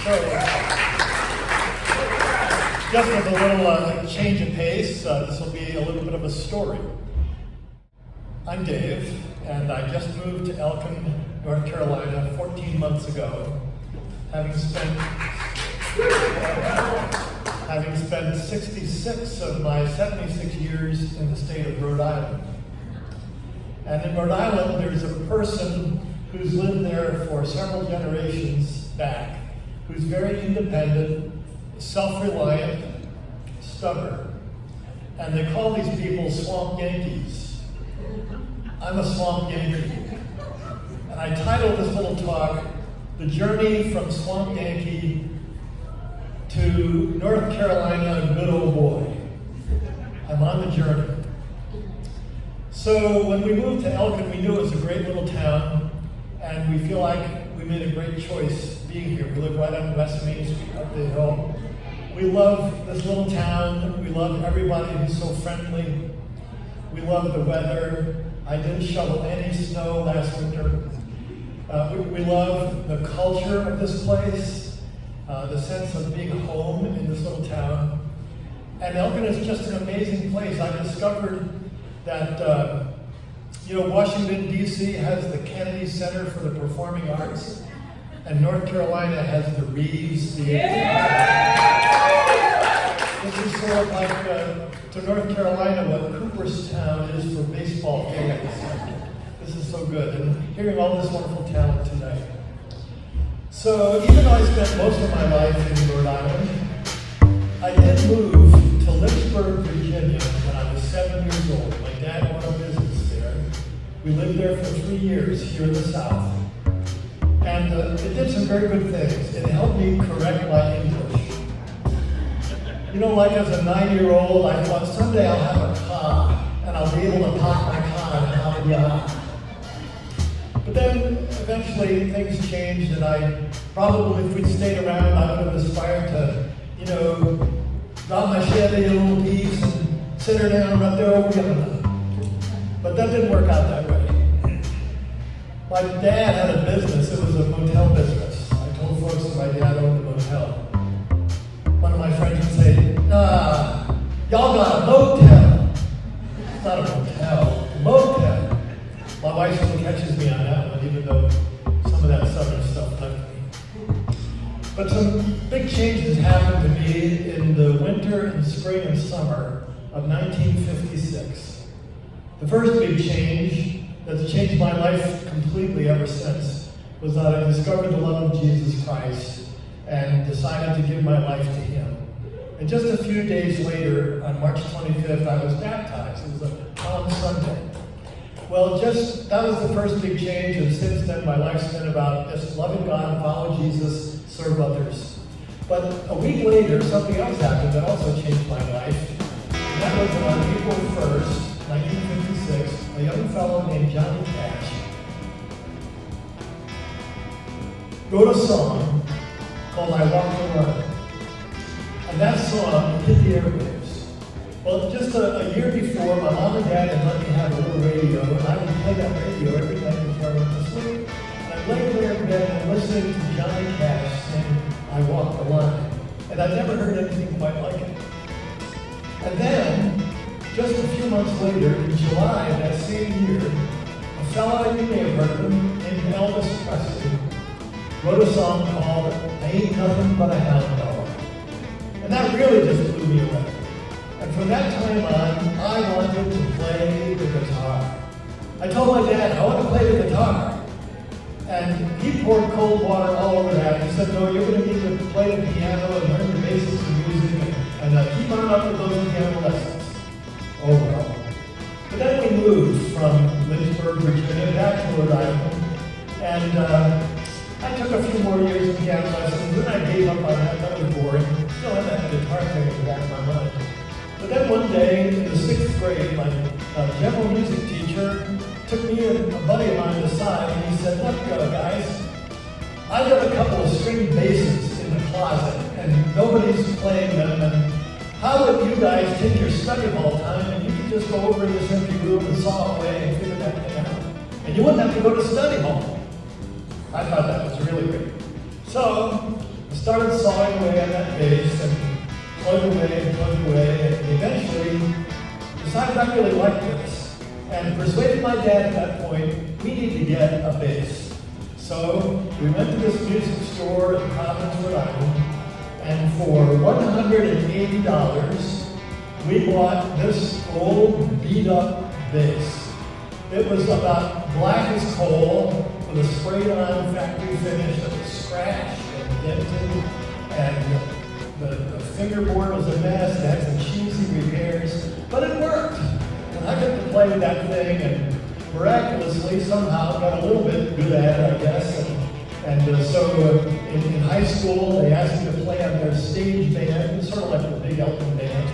So, just with a little change of pace, this will be a little bit of a story. I'm Dave, and I just moved to Elkin, North Carolina 14 months ago, having spent 66 of my 76 years in the state of Rhode Island. And in Rhode Island, there's a person who's lived there for several generations back, who's very independent, self-reliant, stubborn. And they call these people swamp Yankees. I'm a swamp Yankee. And I titled this little talk, The Journey from Swamp Yankee to North Carolina, Good Old Boy. I'm on the journey. So when we moved to Elkin, we knew it was a great little town, and we feel like we made a great choice being here. We live right on West Main Street, up the hill. We love this little town. We love everybody who's so friendly. We love the weather. I didn't shovel any snow last winter. We love the culture of this place, the sense of being home in this little town. And Elkin is just an amazing place. I discovered that, Washington, D.C. has the Kennedy Center for the Performing Arts, and North Carolina has the Reeves Theater. This is sort of like, to North Carolina, what Cooperstown is for baseball fans. This is so good, and hearing all this wonderful talent tonight. So, even though I spent most of my life in Rhode Island, I did move to Lynchburg, Virginia when I was 7 years old. My dad owned a business there. We lived there for 3 years here in the South. And it did some very good things. It helped me correct my English. Like as a 9-year-old, I thought someday I'll have a car, and I'll be able to park my car in our yard. But then, eventually, things changed, and I probably, if we'd stayed around, I would have aspired to, drop my Chevy a little piece and sit her down right there over yonder. But that didn't work out that way. My dad had a business. It was a motel business. I told folks that my dad owned a motel. One of my friends would say, "Nah, y'all got a motel." It's not a motel, a motel. My wife still catches me on that one, even though some of that southern stuff left me. But some big changes happened to me in the winter and spring and summer of 1956. The first big change that's changed my life completely ever since was that I discovered the love of Jesus Christ and decided to give my life to Him. And just a few days later, on March 25th, I was baptized. It was a Palm Sunday. Well, that was the first big change, and since then my life's been about just loving God, follow Jesus, serve others. But a week later, something else happened that also changed my life. And that was on April 1st, 1956, a young fellow named Johnny Cash wrote a song called I Walk the Line. And that song hit the airwaves. Well, just a year before, my mom and dad had let me have a little radio, and I would play that radio every night before I went to sleep. And I'd lay there in bed and listening to Johnny Cash sing I Walk the Line. And I'd never heard anything quite like it. And then, just a few months later, in July of that same year, a fellow, you may have heard of him, named Elvis Presley, wrote a song called I Ain't Nothing But a Hound Dog. And that really just blew me away. And from that time on, I wanted to play the guitar. I told my dad, I want to play the guitar. And he poured cold water all over that. He said, no, you're going to need to play the piano and learn the basics of music and keep on up with those piano lessons. Oh, well. But then we moved from Lynchburg, Virginia, back to Rhode Island. And I took a few more years of piano lessons. Then I gave up on that. That was boring. Still had that guitar thing in the back of my mind. But then one day, in the 6th grade, my general music teacher took me and a buddy of mine aside, and he said, look, guys, I've got a couple of string basses in the closet, and nobody's playing them, and how would you guys take your study hall time, and you could just go over in this empty room and saw away and figure that thing out. And you wouldn't have to go to study hall. I thought that was really great. So, I started sawing away on that bass and plugged away and eventually decided I really liked this and persuaded my dad at that point, we need to get a bass. So we went to this music store in Providence, Rhode Island, and for $180, we bought this old beat up bass. It was about black as coal with a sprayed on factory finish that was scratched and dented, and the fingerboard was a mess. It had some cheesy repairs, but it worked. And I got to play with that thing and miraculously somehow got a little bit good at it, I guess. So in high school, they asked me to play on their stage band, sort of like the big Elkin band,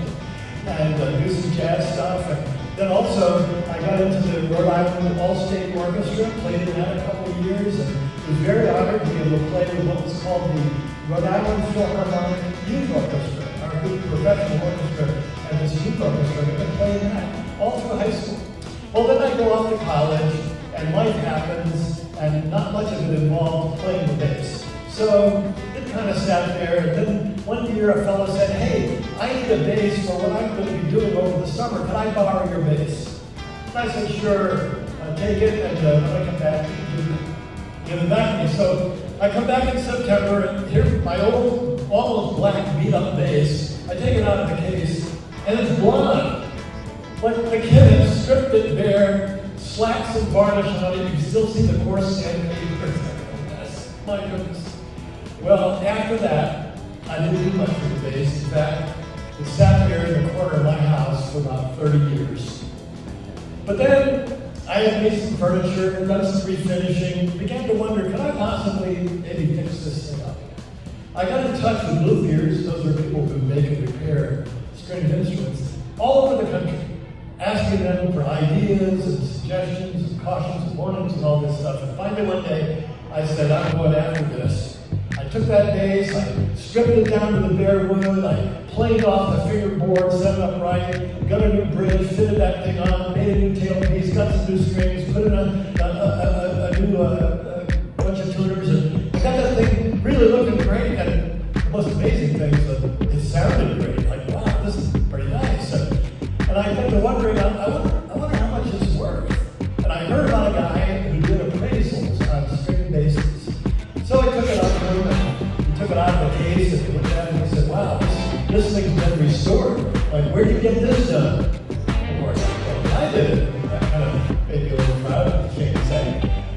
and do some jazz stuff. And then also, I got into the Rhode Island All-State Orchestra, played in that a couple of years, and was very honored to be able to play with what was called the Rhode Island Philharmonic Youth Orchestra, our big professional orchestra, and this youth orchestra. I've been playing that all through high school. Well, then I go off to college, and life happens, and not much of it involved playing the bass. So it kind of sat there, and then one year a fellow said, hey, I need a bass for what I'm going to be doing over the summer. Can I borrow your bass? And I said, sure, take it, and when I come back, give it back to me. So I come back in September, and here's my old, almost black beat-up bass. I take it out of the case, and it's blonde. Like the kid had stripped it bare, slapped some varnish on it. You can still see the coarse sandpaper. My goodness. Well, after that, I didn't do much with the bass. In fact, it sat there in the corner of my house for about 30 years. But then I had made some furniture and done some refinishing, began to wonder, could I possibly maybe fix this thing up? I got in touch with luthiers, those are people who make and repair stringed instruments, all over the country, asking them for ideas and suggestions and cautions and warnings and all this stuff. And finally one day, I said, I'm going after this. I took that bass, I stripped it down to the bare wood, I planed off the fingerboard, set it up right, got a new bridge, fitted that thing on, made a new tailpiece, got some new strings, put it on a new bunch of tuners, and I got that thing really looking great. And the most amazing thing is that it sounded great. Like, wow, this is pretty nice. And I got to wondering, I wonder how much it's worth. And I heard about a guy who did appraisals on string basses. So I took it out to him, and he took it out of the case, and he looked at it, and he said, wow, this thing's been restored. Like, where'd you get this done? Of course, I did it. That kind of made me a little proud, I can't say.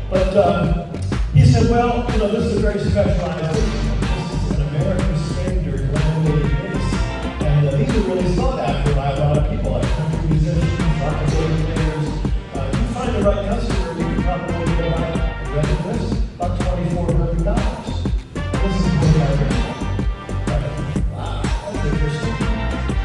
But he said, well, this is a very specialized instrument. This is an American standard laminated bass. And these are really sought after by a lot of people, like country musicians, rock and roll players. You find the right customer, you can probably get about this, about $2,400. This is what I read. Wow, that's interesting.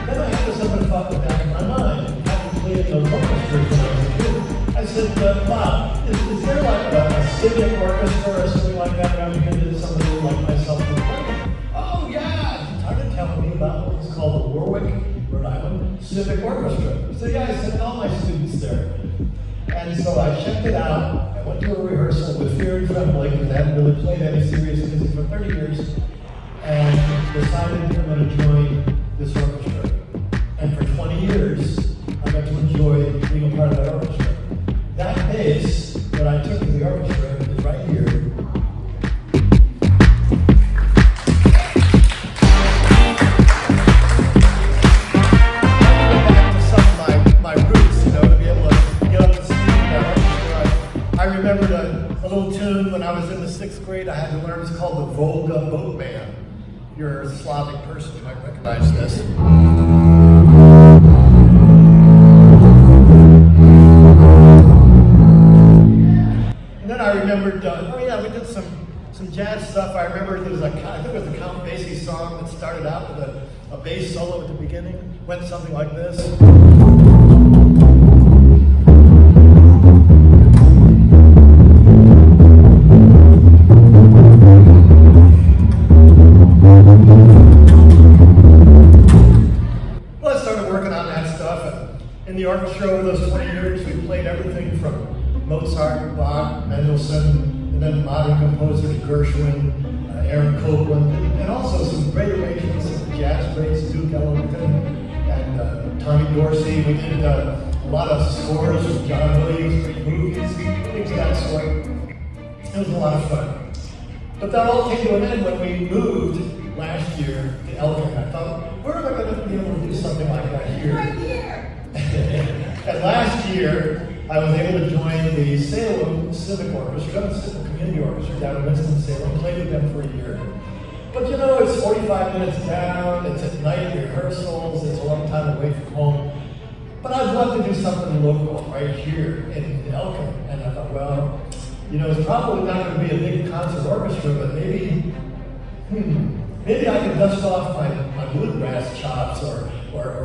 Then I had this other thought in the back of my mind, having played in those orchestras when I was a kid. I said, Bob, is there like a civic orchestra or something like that around here that somebody like myself would play? Oh yeah, he started telling me about what was called the Warwick, Rhode Island Civic Orchestra. So yeah, I sent all my students there. And so I checked it out. I went to a rehearsal with fear and trembling because I hadn't really played any serious music for 30 years, and decided I'm going to join this orchestra. And for 20 years, I got to enjoy being a part of that orchestra. That bass that I took to the orchestra is right here. I remembered a little tune when I was in the 6th grade I had to learn. It's called the Volga Boatman. If you're a Slavic person, you might recognize this. And then I remembered, we did some jazz stuff. I remember there was I think it was a Count Basie song that started out with a bass solo at the beginning. Went something like this. In the orchestra over those 20 years, we played everything from Mozart, Bach, Mendelssohn, and then modern composers, Gershwin, Aaron Copland, and also some great arrangements of the jazz greats, Duke Ellington and Tommy Dorsey. We did a lot of scores from John Williams, great movies, things of that sort. It was a lot of fun. But that all came to an end when we moved last year to Elkin. I thought, where am I going to be able to do something like that here? Right here. And last year, I was able to join the Salem Civic Orchestra, Civic Community Orchestra down in Winston-Salem, played with them for a year. But you know, it's 45 minutes down, it's at night rehearsals, it's a long time away from home. But I'd love to do something local right here in Elkin. And I thought, well, you know, it's probably not going to be a big concert orchestra, but maybe I could dust off my bluegrass chops or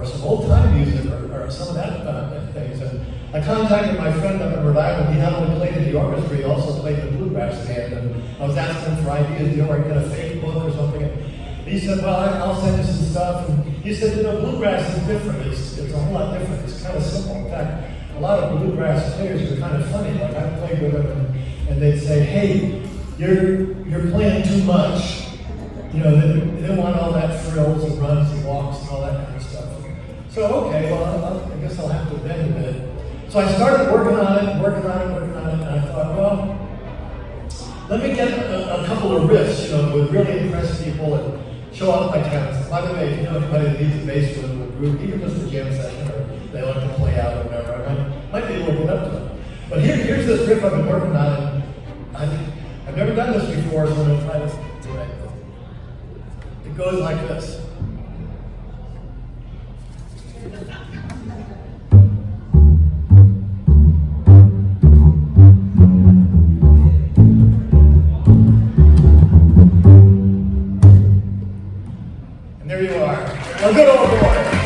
some old-time music or some of that things. And I contacted my friend up in Rhode Island. He not only played in the orchestra, he also played in the bluegrass band. And I was asking him for ideas, you know, or get a fake book or something. And he said, well, I'll send you some stuff. And he said, you know, bluegrass is different. It's a whole lot different. It's kind of simple. In fact, a lot of bluegrass players are kind of funny. Like I played with them, and they'd say, hey, you're playing too much. You know, they don't want all that frills and runs and walks and all that kind of stuff. So, okay, well, I guess I'll have to bend a bit. So I started working on it, and I thought, well, let me get a couple of riffs, you know, that would really impress people and show off my talents. By the way, if you know anybody that needs a bass with a group, even just a jam session, or they like to play out or whatever, I might be able to get up to them. But here's this riff I've been working on, and I've never done this before, so I'm going to try this tonight. It goes like this. And there you are. A good old boy.